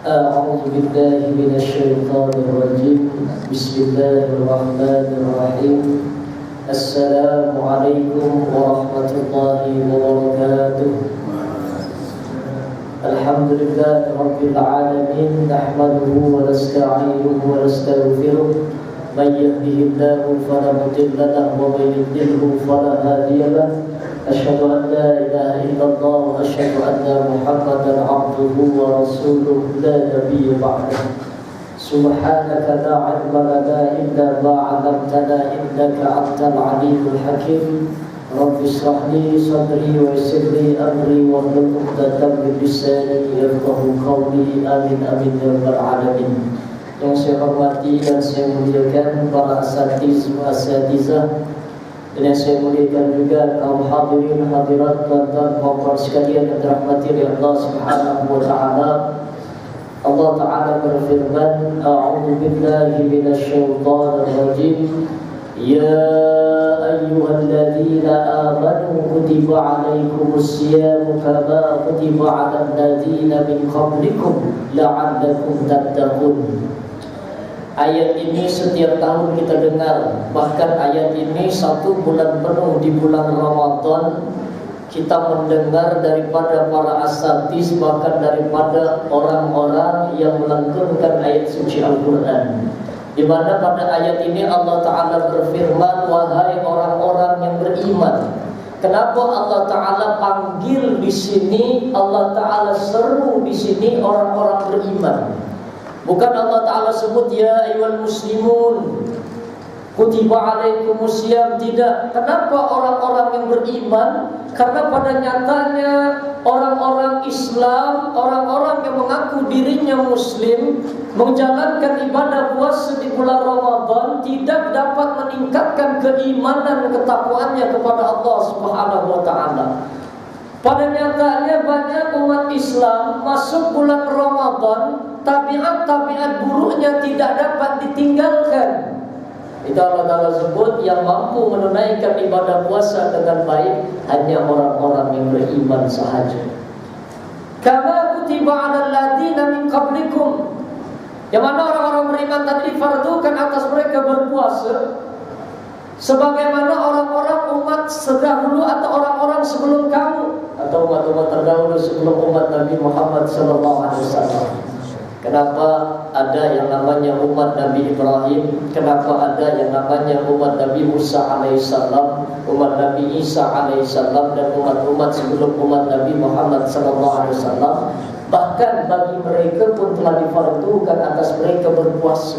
أعوذ بالله من الشيطان الرجيم. بسم الله الرحمن الرحيم. السلام عليكم ورحمة الله وبركاته. الحمد لله رب العالمين، نحمده ونستعينه ونستغفره. من يهده الله فلا مضل له ومن يضلل فلا هادي له. أشهد أن لا إله إلا الله وأشهد أن محمدا عبده ورسوله لا نبي بعده. سبحانك لا علم لنا إلا ما علمتنا إنك أنت العليم الحكيم. رب اشرح لي صدري ويسر لي أمري واحلل عقدة من لساني يفقهوا قولي. آمين آمين يا رب العالمين. Yang saya hormati dan saya muliakan para asatizah, dan yang saya muliakan juga kaum hadirin hadirat dan kaum sekalian yang dirahmati oleh Allah Subhanahu wa taala. Allah taala berfirman, a'udzu billahi minasyaitonir rajim. Ya ayyuhalladzina amanu kutiba 'alaikumusyiyamu kama kutiba 'alal ladzina min qablikum la'allakum tattaqun. Ayat ini setiap tahun kita dengar. Bahkan ayat ini 1 bulan penuh di bulan Ramadan kita mendengar daripada para asatiz, bahkan daripada orang-orang yang melantunkan ayat suci Al-Quran, di mana pada ayat ini Allah Ta'ala berfirman, wahai orang-orang yang beriman. Kenapa Allah Ta'ala panggil di sini, Allah Ta'ala seru di sini orang-orang beriman? Bukan Allah Ta'ala sebut ya ayyuhal muslimun kutiba alaikumusiyam, tidak. Kenapa orang-orang yang beriman? Karena pada nyatanya orang-orang Islam, orang-orang yang mengaku dirinya muslim, menjalankan ibadah puasa di bulan Ramadan tidak dapat meningkatkan keimanan ketakwaannya kepada Allah Subhanahu wa taala. Pada nyatanya banyak umat Islam masuk bulan Ramadan, tabiat-tabiat buruknya tidak dapat ditinggalkan. Itu Allah Ta'ala sebut yang mampu menunaikan ibadah puasa dengan baik hanya orang-orang yang beriman sahaja. Kama kutiba 'alal ladzina min qablikum, yang mana orang-orang beriman tadi difardukan atas mereka berpuasa sebagaimana orang-orang umat terdahulu atau orang-orang sebelum kamu, atau umat-umat terdahulu sebelum umat Nabi Muhammad SAW. Kenapa ada yang namanya umat Nabi Ibrahim? Kenapa ada yang namanya umat Nabi Musa alaihissalam, umat Nabi Isa alaihissalam, dan umat-umat sebelum umat Nabi Muhammad SAW? Bahkan bagi mereka pun telah difardukan atas mereka berpuasa.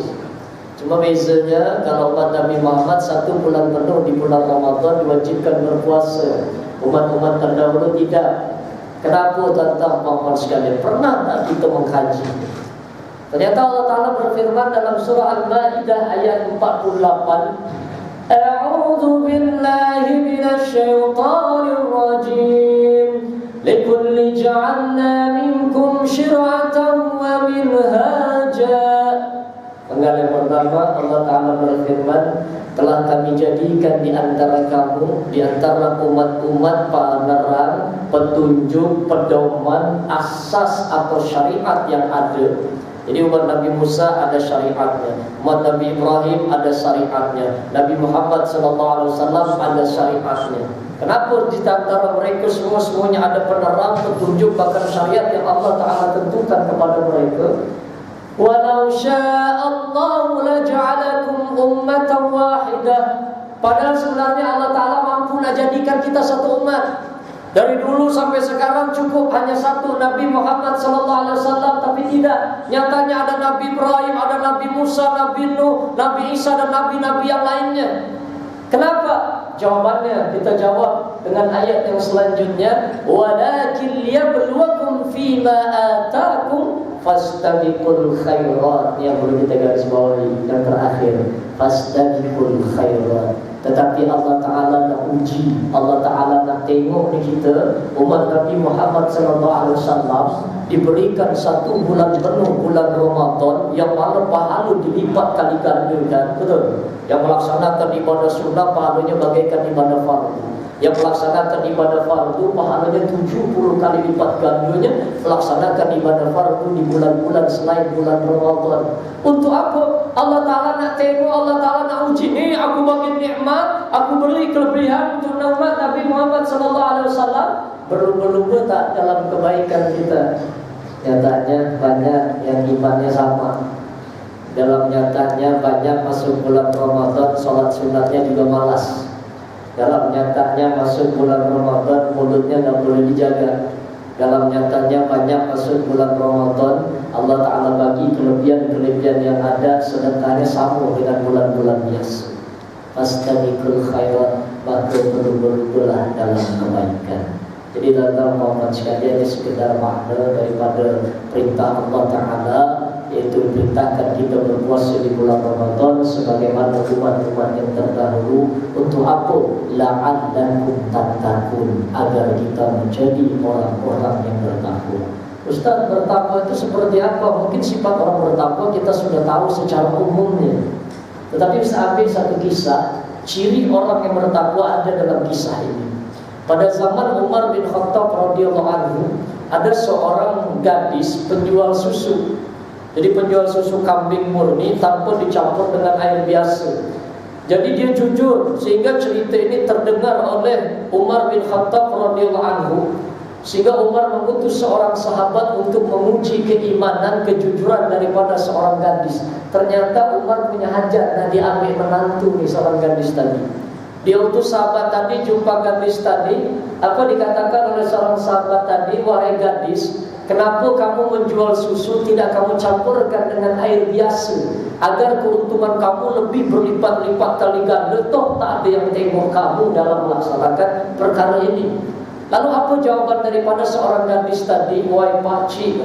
Cuma bezanya kalau umat Nabi Muhammad 1 bulan penuh di bulan Ramadan diwajibkan berpuasa. Umat-umat terdahulu tidak. Kenapa tuan-tuan sekalian? Pernah tak kita mengkaji? Ternyata Allah Ta'ala berfirman dalam surah Al-Ma'idah ayat 48, A'udzu billahi minasyaitonir rajim. Likulli ja'alna minkum syir'atan wa minhaja. Penggal yang pertama Allah Ta'ala berfirman, telah kami jadikan di antara kamu, di antara umat-umat penerang, petunjuk, pedoman, asas atau syariat yang ada. Jadi umat Nabi Musa ada syariatnya, umat Nabi Ibrahim ada syariatnya, Nabi Muhammad SAW ada syariatnya. Kenapa di antara mereka semuanya ada penerang, petunjuk, bahkan syariat yang Allah Ta'ala tentukan kepada mereka? Walau sya'allahu laja'alakum ummatan wahidah. Padahal sebenarnya Allah Ta'ala mampu nak jadikan kita satu umat. Dari dulu sampai sekarang cukup hanya satu, Nabi Muhammad SAW. Tapi tidak, nyatanya ada Nabi Ibrahim, ada Nabi Musa, Nabi Nuh, Nabi Isa, dan Nabi-Nabi yang lainnya. Kenapa? Jawabannya kita jawab dengan ayat yang selanjutnya, walakin liyabluwakum fima atakum fastabiqul khairat. Yang perlu kita garis bawahi yang terakhir, fastabiqul khairat. Tetapi Allah Ta'ala nak uji, Allah Ta'ala nak tengok ni kita, umat Nabi Muhammad SAW diberikan 1 bulan penuh, bulan Ramadan, yang mana pahala dilipat kali gandakan, betul? Yang melaksanakan ibadah sunnah pahalanya bagaikan ibadah fardu. Yang melaksanakan ibadah fardu pahalanya 70 kali lipat gandanya melaksanakan ibadah fardu di bulan-bulan selain bulan Ramadan. Untuk apa? Allah Ta'ala nak tengok, Allah Ta'ala nak uji. Ni aku bagi nikmat, aku beri kelebihan untuk umat Nabi Muhammad SAW. Berlumba-lumba tak dalam kebaikan kita. Nyatanya banyak yang imannya sama. Dalam nyatanya banyak masuk bulan Ramadan, sholat sunatnya juga malas. Dalam nyatanya masuk bulan Ramadan, mulutnya tak boleh dijaga. Dalam nyatanya banyak masuk bulan Ramadan, Allah Ta'ala bagi kelebihan-kelebihan yang ada, sedekahnya sama dengan bulan-bulan biasa. Fastabiqul khairat, maka berlumba-lumbalah dalam kebaikan. Jadi dalam Muhammad sekalian, ini sekedar makna daripada perintah Allah Ta'ala, yaitu perintahkan kita berpuasa di bulan Ramadan sebagaimana umat-umat yang terdahulu. Untuk apa? La'allakum tattaqun, agar kita menjadi orang-orang yang bertakwa. Ustaz, bertakwa itu seperti apa? Mungkin sifat orang bertakwa kita sudah tahu secara umumnya. Tetapi saya ambil satu kisah, ciri orang yang bertakwa ada dalam kisah ini. Pada zaman Umar bin Khattab radhiyallahu anhu, ada seorang gadis penjual susu. Jadi penjual susu kambing murni tanpa dicampur dengan air biasa. Jadi dia jujur, sehingga cerita ini terdengar oleh Umar bin Khattab radhiyallahu anhu. Sehingga Umar mengutus seorang sahabat untuk menguji keimanan, kejujuran daripada seorang gadis. Ternyata Umar punya hajat, nah dia ambil menantu nih seorang gadis tadi. Dia utus sahabat tadi jumpa gadis tadi. Apa dikatakan oleh seorang sahabat tadi? Wahai gadis, kenapa kamu menjual susu tidak kamu campurkan dengan air biasa, agar keuntungan kamu lebih berlipat-lipat kali ganda? Toh tak ada yang tengok kamu dalam melaksanakan perkara ini. Lalu apa jawaban daripada seorang gadis tadi? Wahai pakcik,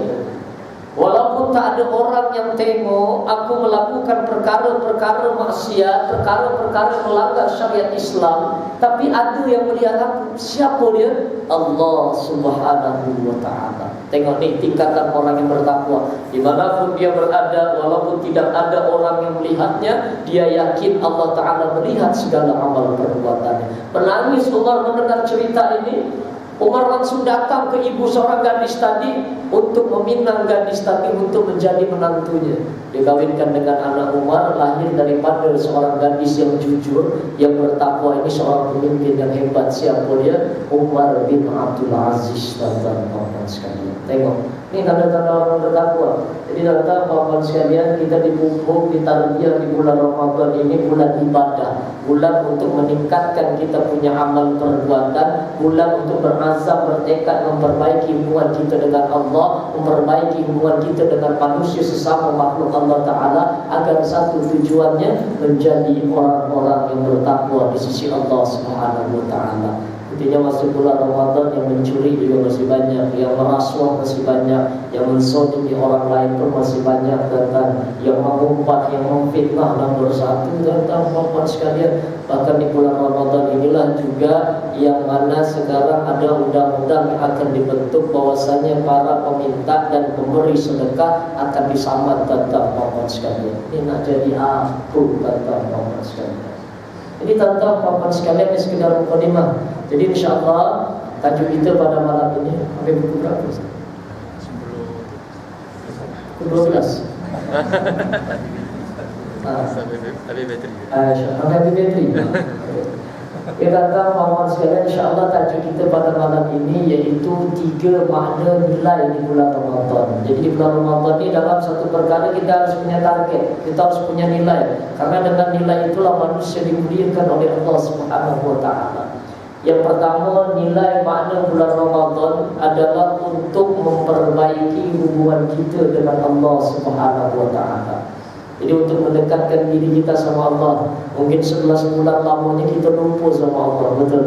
walaupun tak ada orang yang tengok aku melakukan perkara-perkara maksiat, perkara-perkara melanggar syariat Islam, tapi ada yang melihat aku. Siapa dia? Allah Subhanahu wa ta'ala. Tengok ni tingkatan orang yang bertakwa. Dimanapun dia berada, walaupun tidak ada orang yang melihatnya, dia yakin Allah Ta'ala melihat segala amal perbuatannya. Menangis Umar mendengar cerita ini. Umar langsung datang ke ibu seorang gadis tadi untuk meminang gadis tadi untuk menjadi menantunya. Dikawinkan dengan anak Umar, lahir daripada seorang gadis yang jujur, yang bertakwa. Ini seorang pemimpin yang hebat. Siapa dia? Umar bin Abdul Aziz. Tuan-tuan sekalian, tengok, ini tanda-tanda orang bertakwa. Jadi tuan-tuan sekalian, kita dipupuk, ditarbiyah di bulan Ramadan ini, bulan ibadah, bulan untuk meningkatkan kita punya amal perbuatan, bulan untuk berazam, bertekad memperbaiki hubungan kita dengan Allah, memperbaiki hubungan kita dengan manusia sesama makhluk Allah Ta'ala, agar satu tujuannya menjadi orang-orang yang bertakwa di sisi Allah Subhanahu wa Ta'ala. Intinya masuk bulan Ramadan, yang mencuri juga masih banyak, yang merasuah masih banyak, yang menzalimi orang lain pun masih banyak, dan yang mengumpat, yang memfitnah nomor satu. Dan teman-teman sekalian, bahkan di bulan Ramadan inilah juga yang mana sekarang ada undang-undang yang akan dibentuk bahwasanya para peminta dan pemberi sedekah akan disamad. Teman-teman sekalian, ini nak jadi aku, teman-teman sekalian. Ini tuan-tuan sekalian, ini sekedar mukadimah. Jadi insyaAllah tajuk kita pada malam ini sampai pukul berapa? Pukul 12. Habis bateri. Sampai habis bateri. Ya tuan-tuan sekalian, insyaAllah tajuk kita pada malam ini yaitu 3 makna nilai di bulan Ramadan. Jadi di bulan Ramadan ini dalam satu perkara kita harus punya target, kita harus punya nilai. Karena dengan nilai itulah manusia dimuliakan oleh Allah Subhanahu wa Ta'ala. Yang pertama, nilai makna bulan Ramadan adalah untuk memperbaiki hubungan kita dengan Allah Subhanahu wa Ta'ala. Jadi untuk mendekatkan diri kita sama Allah. Mungkin 11 bulan lamanya kita lupa sama Allah, betul.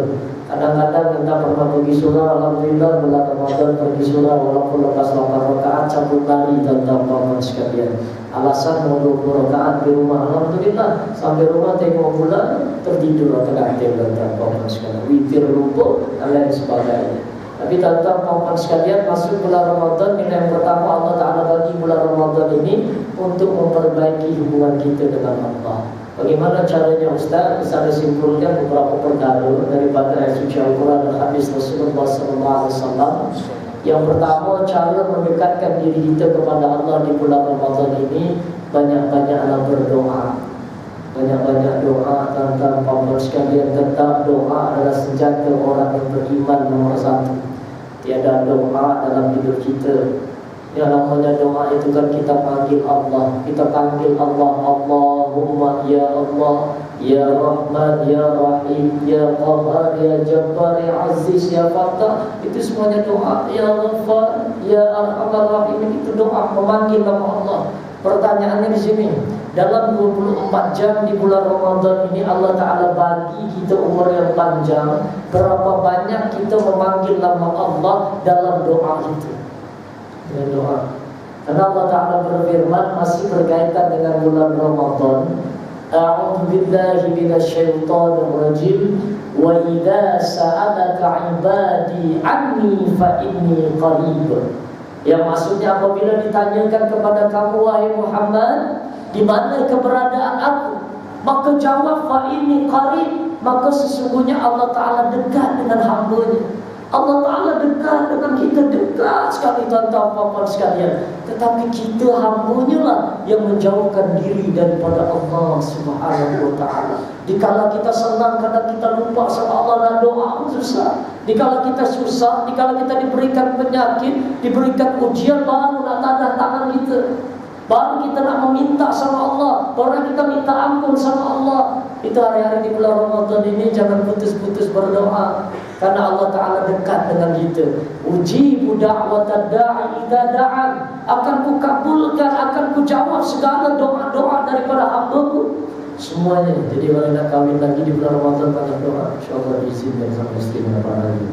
Kadang-kadang kita pernah pergi surah, alhamdulillah bulan Ramadan pergi surah walaupun lepas 8 rakaat cabut lari dan teman-teman sekalian. Alasan mau 20 rakaat di rumah, alhamdulillah sampai rumah tengok bulan tertidur atau kantin dan teman-teman sekalian. Witir lupa dan lain sebagainya. Tapi tuan-tuan sekalian, masuk bulan Ramadan, nilai yang pertama Allah Ta'ala bagi bulan Ramadan ini untuk memperbaiki hubungan kita dengan Allah. Bagaimana caranya Ustaz? Saya simpulkan beberapa perkara daripada ayat suci Al-Quran dan hadis Rasulullah SAW. Yang pertama, cara mendekatkan diri kita kepada Allah di bulan Ramadan ini, banyak-banyaklah berdoa. Banyak-banyak doa. Tentang pampang sekalian, tetap doa adalah senjata orang yang beriman nomor satu. Tiada doa dalam hidup kita. Yang namanya doa itu kan kita panggil Allah. Kita panggil Allah, Allahumma ya Allah, ya Rahman, ya Rahim, ya Qahar, ya Jabbar, ya Aziz, ya Fattah. Itu semuanya doa. Ya Ghaffar, ya Arhamar Rahim. Itu doa memanggil nama Allah. Pertanyaannya di sini, dalam 24 jam di bulan Ramadan ini Allah Ta'ala bagi kita umur yang panjang. Berapa banyak kita memanggil nama Allah dalam doa itu? Dengan doa. Karena Allah Ta'ala berfirman masih berkaitan dengan bulan Ramadan. A'udzu billahi minasyaitonir rajim. Wa idza sa'alaka 'ibadi 'anni fa inni qarib. Yang maksudnya apabila ditanyakan kepada kamu wahai Muhammad, di mana keberadaan aku, maka jawab fa inni qarib. Maka sesungguhnya Allah Ta'ala dekat dengan hamba-Nya. Allah Ta'ala dekat dengan kita, dekat sekali tuan-tuan puan-puan sekalian. Tetapi kita hamba-Nya lah yang menjauhkan diri daripada Allah Subhanahu wa Ta'ala. Dikala kita senang karena kita lupa sama Allah dan doa susah. Dikala kita susah, dikala kita diberikan penyakit, diberikan ujian, baru nak tadah tangan kita, baru kita nak meminta sama Allah, baru kita minta ampun sama Allah. Itu hari-hari di bulan Ramadan ini jangan putus-putus berdoa. Karena Allah Ta'ala dekat dengan kita. Ujibu da'watad da'i idza da'an. Akan ku kabulkan, akan ku jawab segala doa-doa daripada hamba-Ku semuanya. Jadi kalau nak kahwin lagi di bulan Ramadan banyak doa, insyaAllah diizinkan sama istri berapa hari.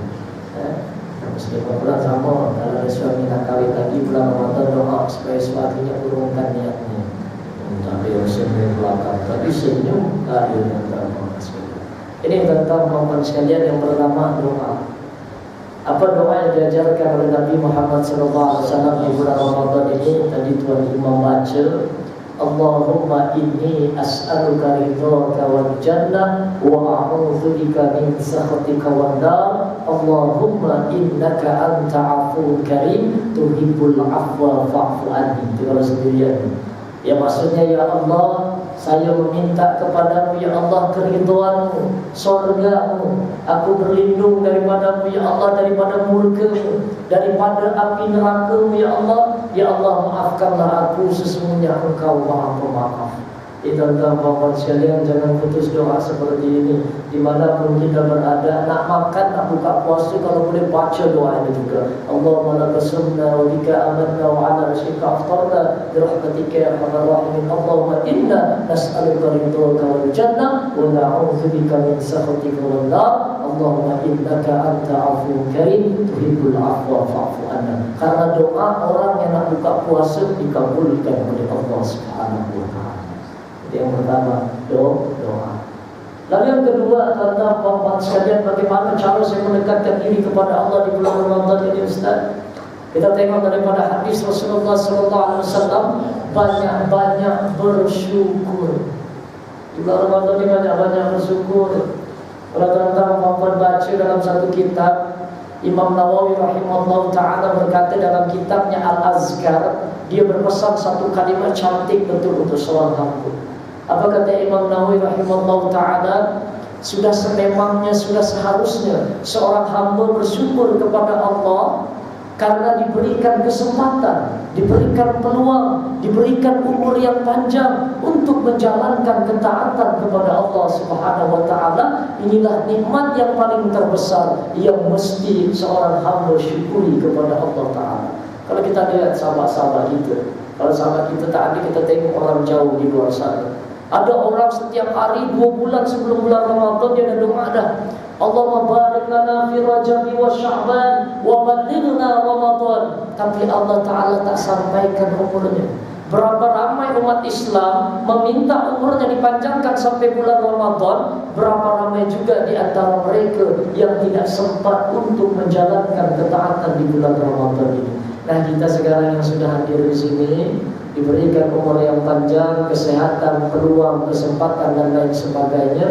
Meskipun pula sama, kalau ada suami nak kahwin lagi bulan Ramadan, doa supaya suaminya urungkan niatnya. Tapi senyum belakang, tapi senyum lahir yang terang. Ini tentang perempuan sekalian yang pertama doa. Apa doa yang diajarkan oleh Nabi Muhammad SAW di bulan Ramadan ini? Tadi Tuan Imam baca, Allahumma inni as'aluka ridhaka wal jannah wa a'udzubika min sakhatika wan nar. Allahumma innaka anta 'afuwwun karim tuhibbul 'afwa fa'fu anni. Itu kalau sendirian. Ya maksudnya, ya Allah, saya meminta kepadamu ya Allah keridhaan-Mu, surga-Mu. Aku berlindung daripadamu ya Allah, daripada murka-Mu, daripada api neraka-Mu ya Allah. Ya Allah, maafkanlah aku, sesungguhnya Engkau Maha Pemaaf. Tuan-tuan puan sekalian, jangan putus doa seperti ini. Dimanapun kita berada, nak makan, nak buka puasa, kalau boleh baca doa ini juga. Allahumma laka sumna wa bika amanna wa ala rasyika aftarna birahmatika ya arhamar rahimin. Allahumma inna nas'aluka ridhaka wal jannah wa na'udzubika min sakhatika wan nar. Allahumma innaka anta 'afuwwun karim tuhibbul 'afwa fa'fu anna. Karena doa orang yang nak buka puasa dikabulkan oleh Allah Subhanahu wa Ta'ala. Yang pertama doa. Lalu yang kedua, tentang puan-puan sekalian, bagaimana cara saya mendekatkan diri kepada Allah di bulan Ramadan ini Ustaz? Kita tengok daripada hadis Rasulullah SAW, banyak-banyak bersyukur. Di bulan Ramadan ini banyak-banyak bersyukur. Kalau tentang puan-puan baca dalam satu kitab, Imam Nawawi rahimahullah ta'ala berkata dalam kitabnya Al-Azkar, dia berpesan satu kalimat cantik betul untuk seorang hamba. Apa kata Imam Nawawi rahimahullah ta'ala? Sudah sememangnya, sudah seharusnya seorang hamba bersyukur kepada Allah karena diberikan kesempatan, diberikan peluang, diberikan umur yang panjang untuk menjalankan ketaatan kepada Allah Subhanahu wa Ta'ala. Inilah nikmat yang paling terbesar yang mesti seorang hamba syukuri kepada Allah Ta'ala. Kalau kita lihat sahabat-sahabat kita, kalau sahabat kita tadi kita tengok orang jauh di luar sana, ada orang setiap hari 2 bulan sebelum bulan Ramadan dia ada doa dah. Allahumma barik lana fi Rajab wa Sya'ban wa ballighna Ramadan. Tapi Allah Ta'ala tak sampaikan umurnya. Berapa ramai umat Islam meminta umurnya dipanjangkan sampai bulan Ramadan, berapa ramai juga di antara mereka yang tidak sempat untuk menjalankan ketaatan di bulan Ramadan ini. Nah, kita sekarang yang sudah hadir di sini, diberikan umur yang panjang, kesehatan, peluang, kesempatan dan lain sebagainya.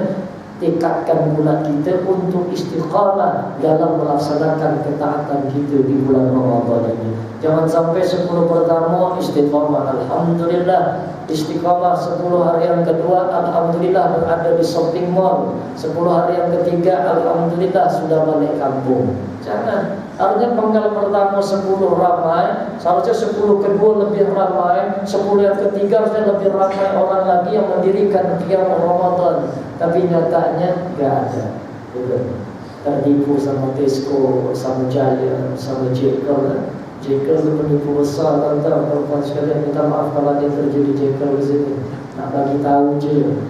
Tingkatkan pula kita untuk istiqamah dalam melaksanakan ketaatan kita di bulan Ramadan ini. Jangan sampai 10 pertama istiqamah, alhamdulillah. Istiqamah 10 hari yang kedua, alhamdulillah berada di shopping mall. 10 hari yang ketiga, alhamdulillah sudah balik kampung. Jangan. Harusnya penggal pertama 10 ramai, seharusnya 10 kedua lebih ramai, 10 yang ketiga harusnya lebih ramai orang lagi yang mendirikan qiyam Ramadan. Tapi nyatanya enggak ada. Tertipu sama Tesco, sama Jaya, sama Jekyll. Jekyll itu penipu besar, tuan-tuan sekalian. Minta maaf kalau ada yang terjadi Jekyll di sini. Nak bagi tahu je.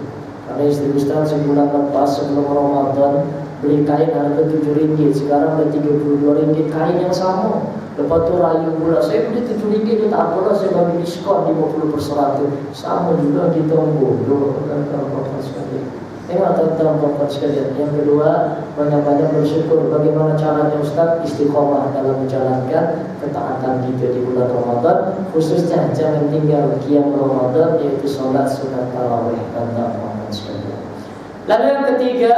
Karena istri Ustaz sebulan lepas sebelum Ramadan beli kain harga RM7, sekarang udah RM32 kain yang sama. Lepas tu rayu pula, saya beli RM7, dia tak apalah saya bagi diskon 50%. Sama juga di Tombol. Tuan-tuan sekalian. Tengok tuan-tuan sekalian. Yang kedua, banyak-banyak bersyukur. Bagaimana caranya Ustaz istiqomah dalam menjalankan ketaatan kita di bulan Ramadan, khususnya jangan tinggal qiyam Ramadan, yaitu solat sunat tarawih. Tuan-tuan sekalian. Lalu yang ketiga,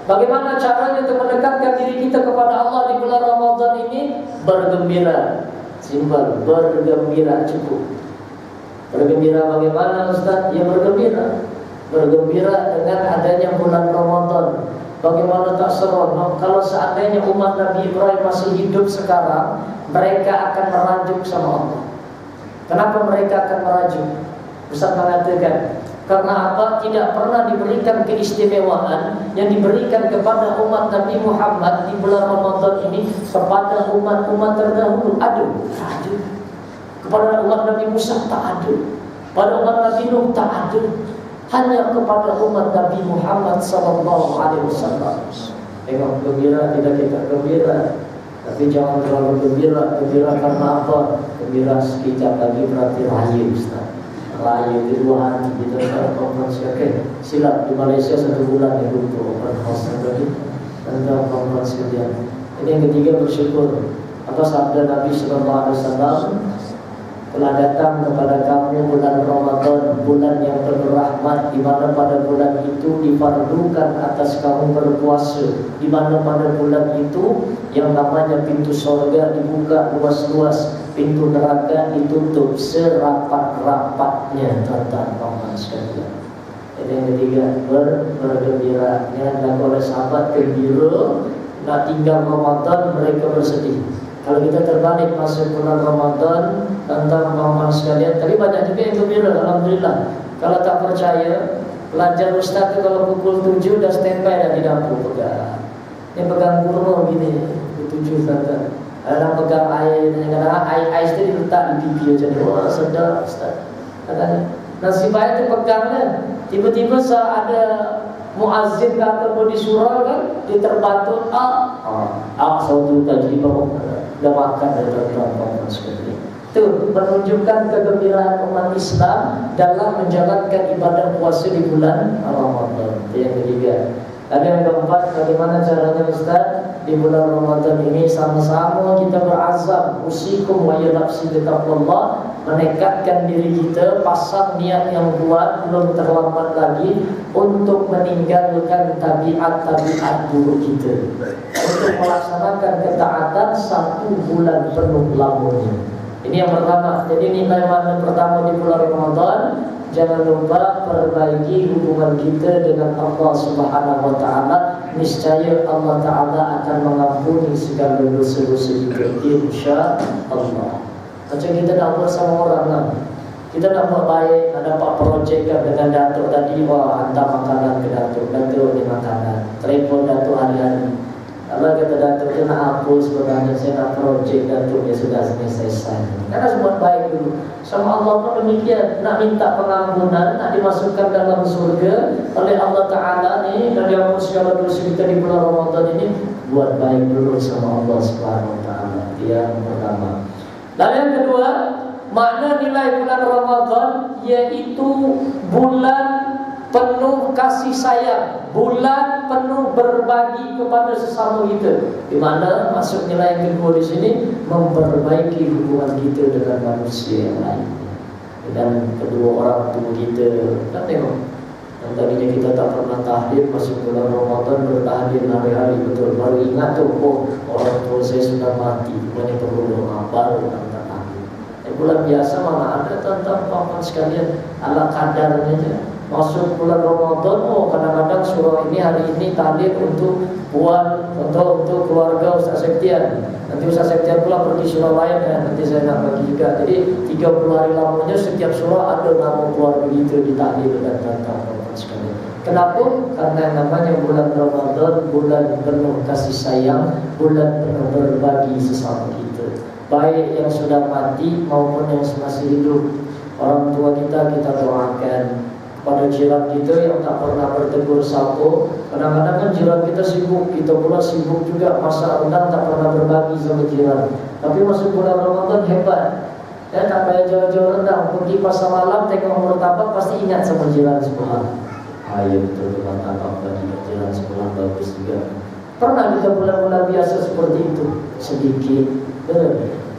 bagaimana caranya untuk mendekatkan diri kita kepada Allah di bulan Ramadan ini? Bergembira. Simpel, bergembira cukup. Bergembira bagaimana Ustaz? Ya bergembira. Bergembira dengan adanya bulan Ramadan. Bagaimana tak seronok kalau seandainya umat Nabi Ibrahim masih hidup sekarang, mereka akan merajuk sama Allah. Kenapa mereka akan merajuk? Ustaz mengatakan, karena apa? Tidak pernah diberikan keistimewaan yang diberikan kepada umat Nabi Muhammad di bulan Ramadan ini kepada umat-umat terdahulu. Ada? Tak ada. Kepada umat Nabi Musa tak ada. Pada umat Nabi Nuh tak ada. Hanya kepada umat Nabi Muhammad SAW. Tengok gembira, tidak kita gembira, tapi jangan terlalu gembira. Gembira karena apa? Gembira sekejap lagi berarti raya Ustaz. Raya di 2 hari kita konferensi. Oke, silap di Malaysia 1 bulan ya untuk open house lagi. Dan konferensi sekalian. Ini yang ketiga, bersyukur. Apa sabda Nabi SAW? Telah datang kepada kamu bulan Ramadan, bulan yang penuh rahmat, di mana pada bulan itu difardukan atas kamu berpuasa, di mana pada bulan itu yang namanya pintu surga dibuka luas-luas, pintu neraka ditutup serapat-rapatnya. Tuan-tuan sekalian. Ini yang ketiga, bergembira. Yang dilakukan oleh sahabat gembira, nak tinggal Ramadan mereka bersedih. Kalau kita terbalik masuk bulan Ramadan, tentang teman sekalian, tadi banyak juga yang gembira, alhamdulillah. Kalau tak percaya, pelajar Ustaz itu kalau pukul 7 dah standby dah di dapur pegang. Dia pegang kurma gini, 7 kata. Ada pegang air, kadang-kadang air itu diletak di pipi aja. Wah sedap Ustaz. Katanya, nasib baik itu pegangnya. Tiba-tiba ada muazzin ataupun di surau kan, dia terbantu, sautu tajribah. Dah makan dari tuan-tuan sekalian. Itu menunjukkan kegembiraan umat Islam dalam menjalankan ibadah puasa di bulan Ramadan. Itu yang ketiga. Lalu yang keempat, bagaimana caranya Ustaz? Di bulan Ramadan ini sama-sama kita berazam, usikum wa ya nafsi bitaqwallah, menekatkan diri kita, pasang niat yang kuat, belum terlambat lagi untuk meninggalkan tabiat-tabiat buruk kita, untuk melaksanakan ketaatan 1 bulan penuh lamanya. Ini yang pertama. Jadi nilai makna pertama di bulan Ramadan, jangan lupa perbaiki hubungan kita dengan Allah Subhanahu wa taala. Niscaya Allah taala akan mengampuni segala dosa-dosa kita, insyaallah. Macam kita nak buat sama orang lah. Kita nak buat baik, nak dapat projek kan dengan datuk tadi, wah hantar makanan ke datuk ni makanan, telefon datuk hari-hari. Kalau kata datuk dia nak hapus, sebenarnya saya nak projek datuk dia sudah selesai. Karena buat baik dulu. Sama Allah pun demikian, nak minta pengampunan, nak dimasukkan dalam surga oleh Allah Ta'ala ni, dan diampun segala dosa kita di bulan Ramadan ini, buat baik dulu sama Allah Subhanahu Wa Ta'ala. Yang pertama. Lalu yang kedua, makna nilai bulan Ramadan yaitu bulan penuh kasih sayang, bulan penuh berbagi kepada sesama kita. Di mana masuk nilai yang kedua di sini, memperbaiki hubungan kita dengan manusia yang lain. dengan kedua orang tua kita. Kan tengok, yang tadinya kita tak pernah tahlil, masuk bulan Ramadan bertahlil hari-hari, betul. Baru ingat tuh, oh orang tua saya sudah mati, banyak perlu doa, baru tak tahlil. Bulan biasa mana ada tuan-tuan sekalian, ala kadarnya aja. Masuk bulan Ramadan, oh kadang-kadang surah ini hari ini tahlil untuk buat untuk keluarga Ustaz Septian. Nanti Ustaz Septian pula pergi surah lain ya, nanti saya nak bagi juga. Jadi 30 hari lamanya setiap surah ada nama keluarga itu di tahlil dan tuan-tuan sekalian. Kenapa? Karena namanya bulan Ramadan, bulan penuh kasih sayang, bulan penuh berbagi sesama kita. Baik yang sudah mati maupun yang masih hidup. Orang tua kita doakan. Pada jiran kita yang tak pernah bertegur sapa, kadang-kadang kan jiran kita sibuk, kita pula sibuk juga, masa rendang tak pernah berbagi sama jiran. Tapi masuk bulan Ramadan hebat, ya tak payah jauh-jauh rendang, pergi pasar malam tengok martabak pasti ingat sama jiran sebelah. Ayo betul martabak bagi jiran sebelah bagus juga. Pernah kita bulan-bulan biasa seperti itu, sedikit.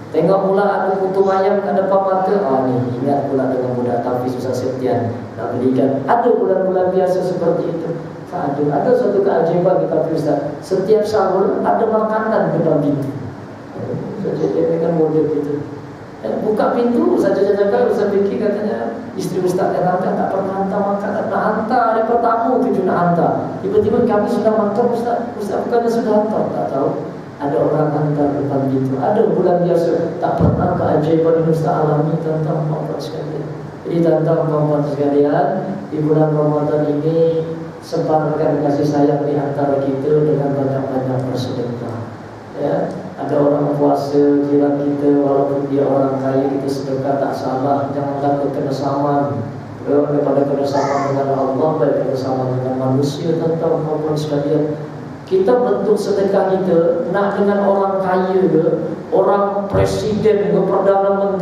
Tengok pula ada putu ayam kat depan mata. Ni ingat pula dengan budak Tafiz Ustaz Septian nak belikan. Ada bulan-bulan biasa seperti itu. Tak ada. Ada satu keajaiban kita Ustaz. Setiap sahur ada makanan depan pintu. Jadi dengan model itu. Buka pintu saja jaga Ustaz fikir katanya isteri Ustaz yang hantar tak pernah hantar makanan. Nak hantar hari pertama tu nak hantar. Tiba-tiba kami sudah hantar Ustaz. Ustaz bukannya sudah hantar, tak tahu. Ada orang hantar depan pintu. Ada bulan biasa tak pernah keajaiban yang Ustaz alami tentang puan sekalian. Jadi tentang puan sekalian, di bulan Ramadan ini sebarkan kasih sayang di antara kita dengan banyak-banyak bersedekah. Ya, ada orang puasa jiran kita walaupun dia orang kaya, kita sedekah tak salah. Jangan takut kena saman. Daripada kena saman dengan Allah, baik kena saman dengan manusia tentang puan sekalian. Kita bentuk sedekah kita nak dengan orang kaya ke, orang presiden ke, perdana menteri